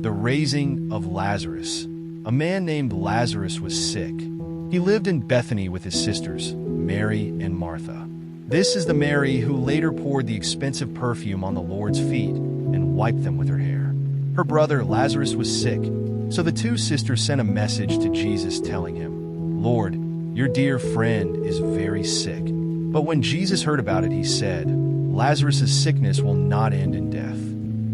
The raising of Lazarus. A man named Lazarus was sick. He lived in Bethany with his sisters, Mary and Martha. This is the Mary who later poured the expensive perfume on the Lord's feet and wiped them with her hair. Her brother Lazarus was sick, so the two sisters sent a message to Jesus telling him, "Lord, your dear friend is very sick." But when Jesus heard about it, he said, "Lazarus' sickness will not end in death.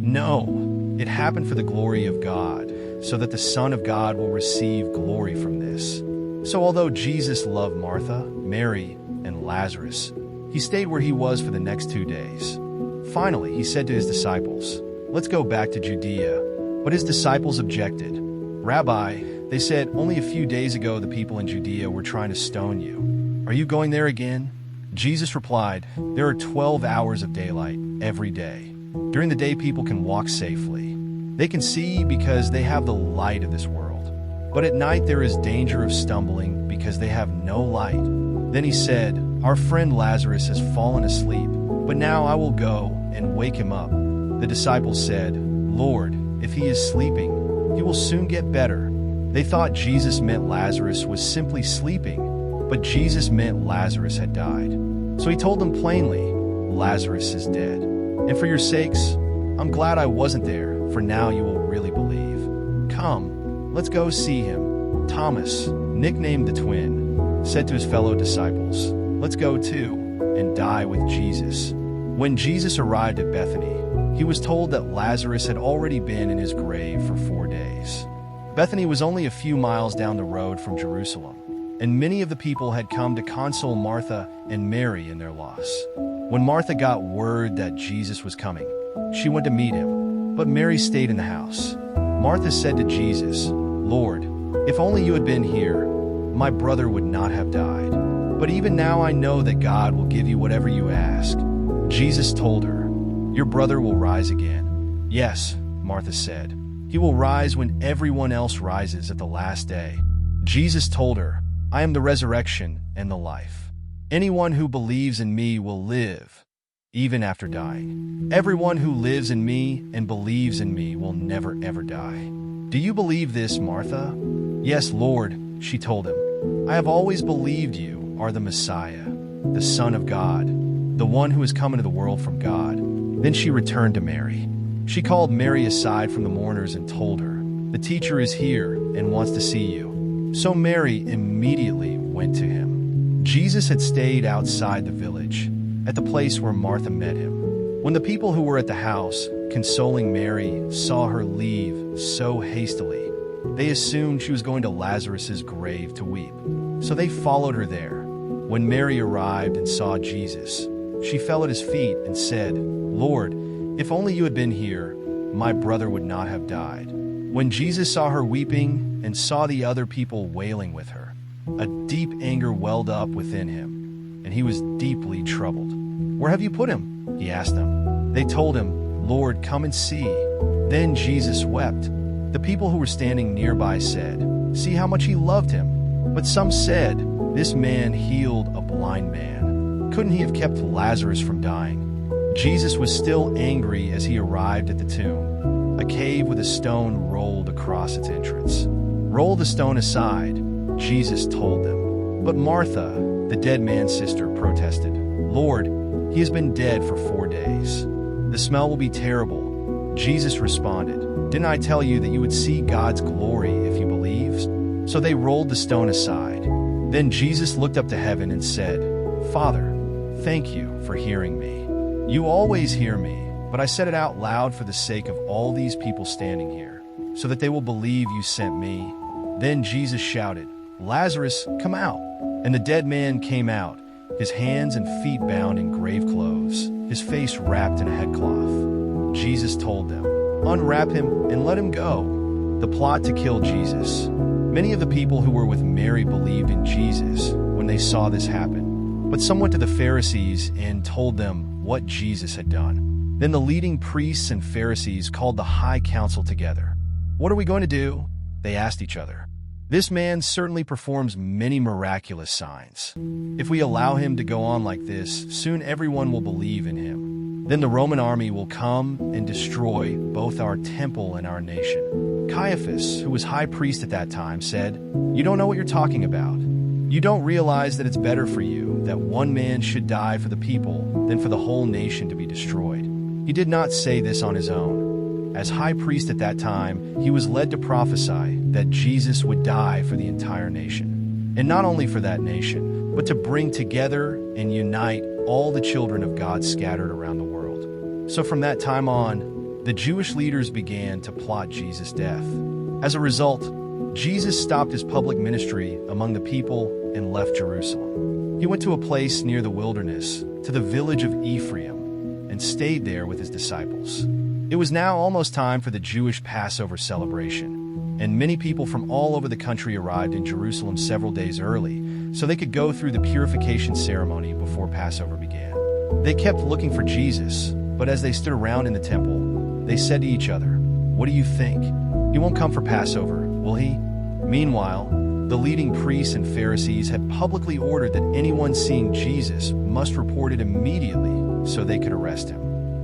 No, it happened for the glory of God, so that the Son of God will receive glory from this." So although Jesus loved Martha, Mary, and Lazarus, he stayed where he was for the next 2 days. Finally, he said to his disciples, "Let's go back to Judea." But his disciples objected. "Rabbi," they said, "only a few days ago the people in Judea were trying to stone you. Are you going there again?" Jesus replied, "There are 12 hours of daylight every day. During the day people can walk safely. They can see because they have the light of this world. But at night there is danger of stumbling because they have no light." Then he said, "Our friend Lazarus has fallen asleep, but now I will go and wake him up." The disciples said, "Lord, if he is sleeping, he will soon get better." They thought Jesus meant Lazarus was simply sleeping, but Jesus meant Lazarus had died. So he told them plainly, "Lazarus is dead. And for your sakes, I'm glad I wasn't there, for now you will really believe. Come, let's go see him." Thomas, nicknamed the twin, said to his fellow disciples, "Let's go too and die with Jesus." When Jesus arrived at Bethany, he was told that Lazarus had already been in his grave for 4 days. Bethany was only a few miles down the road from Jerusalem, and many of the people had come to console Martha and Mary in their loss. When Martha got word that Jesus was coming, she went to meet him, but Mary stayed in the house. Martha said to Jesus, "Lord, if only you had been here, my brother would not have died. But even now I know that God will give you whatever you ask." Jesus told her, "Your brother will rise again." "Yes," Martha said, "he will rise when everyone else rises at the last day." Jesus told her, "I am the resurrection and the life. Anyone who believes in me will live, even after dying. Everyone who lives in me and believes in me will never ever die." "Do you believe this, Martha?" "Yes, Lord," she told him. "I have always believed you are the Messiah, the Son of God, the one who has come into the world from God." Then she returned to Mary. She called Mary aside from the mourners and told her, "The teacher is here and wants to see you." So Mary immediately went to him. Jesus had stayed outside the village, at the place where Martha met him. When the people who were at the house, consoling Mary, saw her leave so hastily, they assumed she was going to Lazarus' grave to weep. So they followed her there. When Mary arrived and saw Jesus, she fell at his feet and said, "Lord, if only you had been here, my brother would not have died." When Jesus saw her weeping and saw the other people wailing with her, a deep anger welled up within him, and he was deeply troubled. "Where have you put him?" he asked them. They told him, "Lord, come and see." Then Jesus wept. The people who were standing nearby said, "See how much he loved him." But some said, "This man healed a blind man. Couldn't he have kept Lazarus from dying?" Jesus was still angry as he arrived at the tomb. A cave with a stone rolled across its entrance. "Roll the stone aside," Jesus told them. But Martha, the dead man's sister, protested, "Lord, he has been dead for 4 days. The smell will be terrible." Jesus responded, "Didn't I tell you that you would see God's glory if you believed?" So they rolled the stone aside. Then Jesus looked up to heaven and said, "Father, thank you for hearing me. You always hear me, but I said it out loud for the sake of all these people standing here, so that they will believe you sent me." Then Jesus shouted, "Lazarus, come out!" And the dead man came out, his hands and feet bound in grave clothes, his face wrapped in a headcloth. Jesus told them, "Unwrap him and let him go." The plot to kill Jesus. Many of the people who were with Mary believed in Jesus when they saw this happen, but some went to the Pharisees and told them what Jesus had done. Then the leading priests and Pharisees called the high council together. "What are we going to do?" they asked each other. "This man certainly performs many miraculous signs. If we allow him to go on like this, soon everyone will believe in him. Then the Roman army will come and destroy both our temple and our nation." Caiaphas, who was high priest at that time, said, "You don't know what you're talking about. You don't realize that it's better for you that one man should die for the people than for the whole nation to be destroyed." He did not say this on his own. As high priest at that time, he was led to prophesy that Jesus would die for the entire nation. And not only for that nation, but to bring together and unite all the children of God scattered around the world. So from that time on, the Jewish leaders began to plot Jesus' death. As a result, Jesus stopped his public ministry among the people and left Jerusalem. He went to a place near the wilderness, to the village of Ephraim, and stayed there with his disciples. It was now almost time for the Jewish Passover celebration, and many people from all over the country arrived in Jerusalem several days early, so they could go through the purification ceremony before Passover began. They kept looking for Jesus, but as they stood around in the temple, they said to each other, "What do you think? He won't come for Passover, will he?" Meanwhile, the leading priests and Pharisees had publicly ordered that anyone seeing Jesus must report it immediately so they could arrest him.